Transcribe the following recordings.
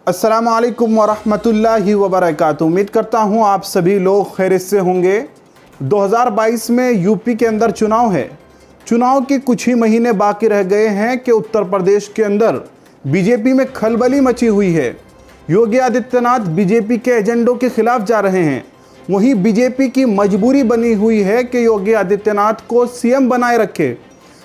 अस्सलामु अलैकुम वरहमतुल्लाहि वबरकातुहू। उम्मीद करता हूँ आप सभी लोग खैरियत से होंगे। 2022 में यूपी के अंदर चुनाव है। चुनाव के कुछ ही महीने बाकी रह गए हैं कि उत्तर प्रदेश के अंदर बीजेपी में खलबली मची हुई है। योगी आदित्यनाथ बीजेपी के एजेंडों के खिलाफ जा रहे हैं। वहीं बीजेपी की मजबूरी बनी हुई है कि योगी आदित्यनाथ को सीएम बनाए रखे,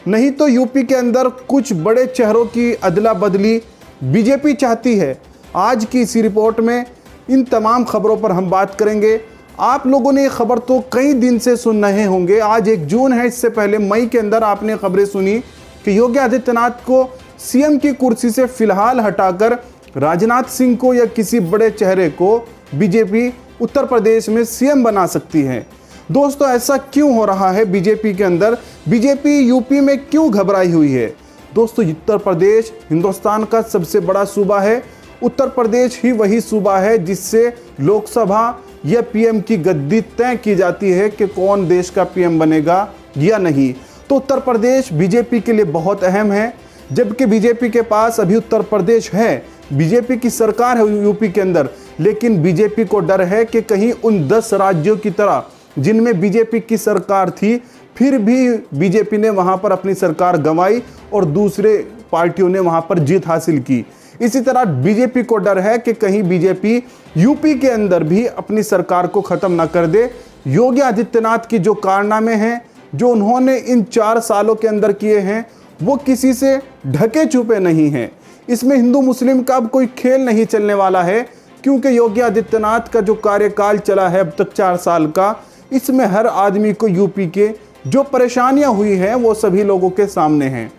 नहीं तो यूपी के अंदर कुछ बड़े चेहरों की अदला बदली बीजेपी चाहती है। आज की इसी रिपोर्ट में इन तमाम खबरों पर हम बात करेंगे। आप लोगों ने ये खबर तो कई दिन से सुन रहे होंगे। आज 1 जून है, इससे पहले मई के अंदर आपने खबरें सुनी कि योगी आदित्यनाथ को सीएम की कुर्सी से फिलहाल हटाकर राजनाथ सिंह को या किसी बड़े चेहरे को बीजेपी उत्तर प्रदेश में सीएम बना सकती है। दोस्तों, ऐसा क्यों हो रहा है बीजेपी के अंदर? बीजेपी यूपी में क्यों घबराई हुई है? दोस्तों, उत्तर प्रदेश हिंदुस्तान का सबसे बड़ा सूबा है। उत्तर प्रदेश ही वही सूबा है जिससे लोकसभा या पीएम की गद्दी तय की जाती है कि कौन देश का पीएम बनेगा या नहीं। तो उत्तर प्रदेश बीजेपी के लिए बहुत अहम है। जबकि बीजेपी के पास अभी उत्तर प्रदेश है, बीजेपी की सरकार है यूपी के अंदर, लेकिन बीजेपी को डर है कि कहीं उन 10 राज्यों की तरह जिनमें बीजेपी की सरकार थी, फिर भी बीजेपी ने वहां पर अपनी सरकार गंवाई और दूसरे पार्टियों ने वहां पर जीत हासिल की। इसी तरह बीजेपी को डर है कि कहीं बीजेपी यूपी के अंदर भी अपनी सरकार को खत्म ना कर दे। योगी आदित्यनाथ की जो कारनामे हैं, जो उन्होंने इन 4 सालों के अंदर किए हैं, वो किसी से ढके छुपे नहीं हैं। इसमें हिंदू मुस्लिम का अब कोई खेल नहीं चलने वाला है, क्योंकि योगी आदित्यनाथ का जो कार्यकाल चला है अब तक 4 साल का, इसमें हर आदमी को यूपी के जो परेशानियां हुई हैं वो सभी लोगों के सामने हैं।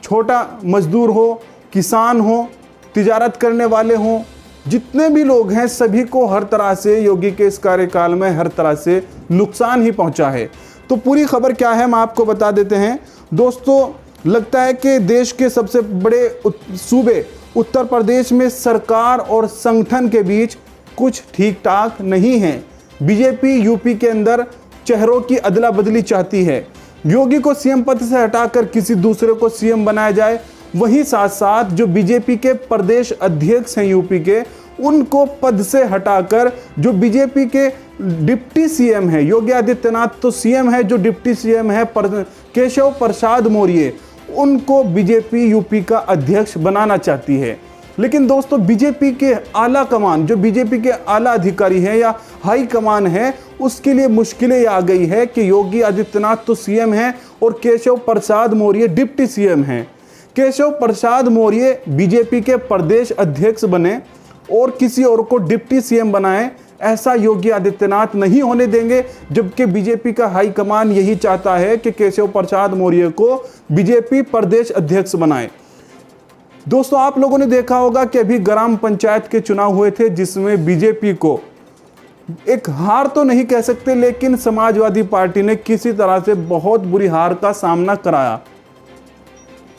छोटा मजदूर हो, किसान हो, तिजारत करने वाले हों, जितने भी लोग हैं सभी को हर तरह से योगी के इस कार्यकाल में हर तरह से नुकसान ही पहुंचा है। तो पूरी खबर क्या है हम आपको बता देते हैं। दोस्तों, लगता है कि देश के सबसे बड़े सूबे उत्तर प्रदेश में सरकार और संगठन के बीच कुछ ठीक ठाक नहीं है। बीजेपी यूपी के अंदर चेहरों की अदला बदली चाहती है। योगी को सीएम पद से हटाकर किसी दूसरे को सीएम बनाया जाए। वहीं साथ साथ जो बीजेपी के प्रदेश अध्यक्ष हैं यूपी के, उनको पद से हटाकर जो बीजेपी के डिप्टी सीएम है, योगी आदित्यनाथ तो सीएम है, जो डिप्टी सीएम है केशव प्रसाद मौर्य, उनको बीजेपी यूपी का अध्यक्ष बनाना चाहती है। लेकिन दोस्तों, बीजेपी के आला कमान, जो बीजेपी के आला अधिकारी हैं या हाई कमान है, उसके लिए मुश्किलें आ गई है कि योगी आदित्यनाथ तो सीएम हैं और केशव प्रसाद मौर्य डिप्टी सीएम हैं। केशव प्रसाद मौर्य बीजेपी के प्रदेश अध्यक्ष बने और किसी और को डिप्टी सीएम बनाएं, ऐसा योगी आदित्यनाथ नहीं होने देंगे। जबकि बीजेपी का हाई कमान यही चाहता है कि केशव प्रसाद मौर्य को बीजेपी प्रदेश अध्यक्ष बनाए। दोस्तों, आप लोगों ने देखा होगा कि अभी ग्राम पंचायत के चुनाव हुए थे, जिसमें बीजेपी को एक हार तो नहीं कह सकते, लेकिन समाजवादी पार्टी ने किसी तरह से बहुत बुरी हार का सामना कराया।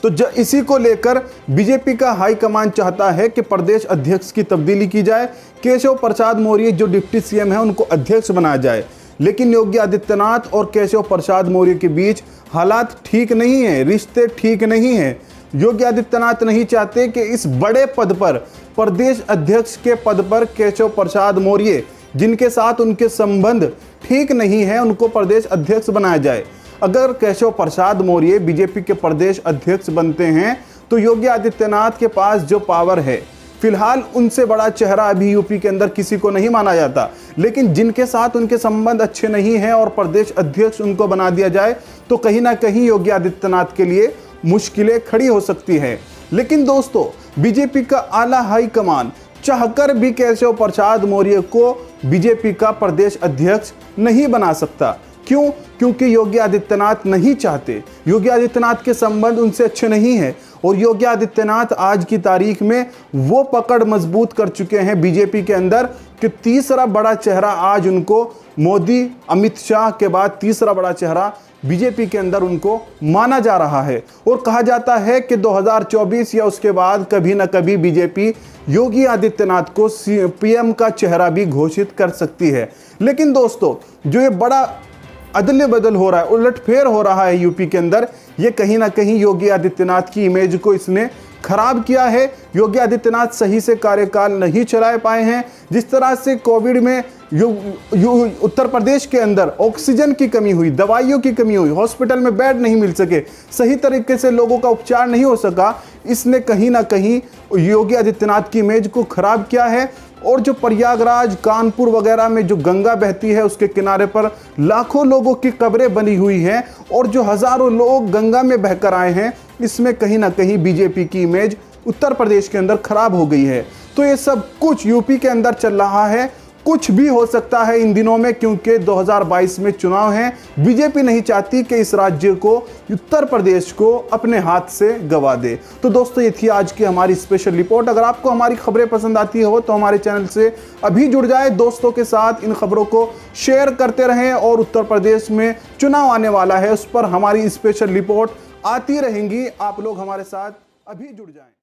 तो इसी को लेकर बीजेपी का हाई कमान चाहता है कि प्रदेश अध्यक्ष की तब्दीली की जाए, केशव प्रसाद मौर्य जो डिप्टी सीएम है उनको अध्यक्ष बनाया जाए। लेकिन योगी आदित्यनाथ और केशव प्रसाद मौर्य के बीच हालात ठीक नहीं है, रिश्ते ठीक नहीं है। योगी आदित्यनाथ नहीं चाहते कि इस बड़े पद पर, प्रदेश अध्यक्ष के पद पर केशव प्रसाद मौर्य, जिनके साथ उनके संबंध ठीक नहीं है, उनको प्रदेश अध्यक्ष बनाया जाए। अगर केशव प्रसाद मौर्य बीजेपी के प्रदेश अध्यक्ष बनते हैं तो योगी आदित्यनाथ के पास जो पावर है, फिलहाल उनसे बड़ा चेहरा अभी यूपी के अंदर किसी को नहीं माना जाता। लेकिन जिनके साथ उनके संबंध अच्छे नहीं हैं और प्रदेश अध्यक्ष उनको बना दिया जाए तो कहीं ना कहीं योगी आदित्यनाथ के लिए मुश्किलें खड़ी हो सकती हैं। लेकिन दोस्तों, बीजेपी का आला हाई कमान चाहकर भी केशव प्रसाद मौर्य को बीजेपी का प्रदेश अध्यक्ष नहीं बना सकता। क्यों? क्योंकि योगी आदित्यनाथ नहीं चाहते। योगी आदित्यनाथ के संबंध उनसे अच्छे नहीं हैं और योगी आदित्यनाथ आज की तारीख में वो पकड़ मजबूत कर चुके हैं बीजेपी के अंदर कि तीसरा बड़ा चेहरा आज उनको, मोदी अमित शाह के बाद तीसरा बड़ा चेहरा बीजेपी के अंदर उनको माना जा रहा है। और कहा जाता है कि 2024 या उसके बाद कभी ना कभी बीजेपी योगी आदित्यनाथ को पीएम का चेहरा भी घोषित कर सकती है। लेकिन दोस्तों, जो ये बड़ा अदल बदल हो रहा है, उलटफेर हो रहा है यूपी के अंदर, ये कहीं ना कहीं योगी आदित्यनाथ की इमेज को इसने खराब किया है। योगी आदित्यनाथ सही से कार्यकाल नहीं चला पाए हैं। जिस तरह से कोविड में उत्तर प्रदेश के अंदर ऑक्सीजन की कमी हुई, दवाइयों की कमी हुई, हॉस्पिटल में बेड नहीं मिल सके, सही तरीके से लोगों का उपचार नहीं हो सका, इसने कहीं ना कहीं योगी आदित्यनाथ की इमेज को खराब किया है। और जो प्रयागराज, कानपुर वगैरह में जो गंगा बहती है उसके किनारे पर लाखों लोगों की कब्रें बनी हुई हैं और जो हजारों लोग गंगा में बहकर आए हैं, इसमें कहीं ना कहीं बीजेपी की इमेज उत्तर प्रदेश के अंदर खराब हो गई है। तो ये सब कुछ यूपी के अंदर चल रहा है। कुछ भी हो सकता है इन दिनों में, क्योंकि 2022 में चुनाव हैं। बीजेपी नहीं चाहती कि इस राज्य को, उत्तर प्रदेश को अपने हाथ से गवा दे। तो दोस्तों, ये थी आज की हमारी स्पेशल रिपोर्ट। अगर आपको हमारी खबरें पसंद आती हो तो हमारे चैनल से अभी जुड़ जाए, दोस्तों के साथ इन खबरों को शेयर करते रहें। और उत्तर प्रदेश में चुनाव आने वाला है, उस पर हमारी स्पेशल रिपोर्ट आती रहेंगी। आप लोग हमारे साथ अभी जुड़ जाएं।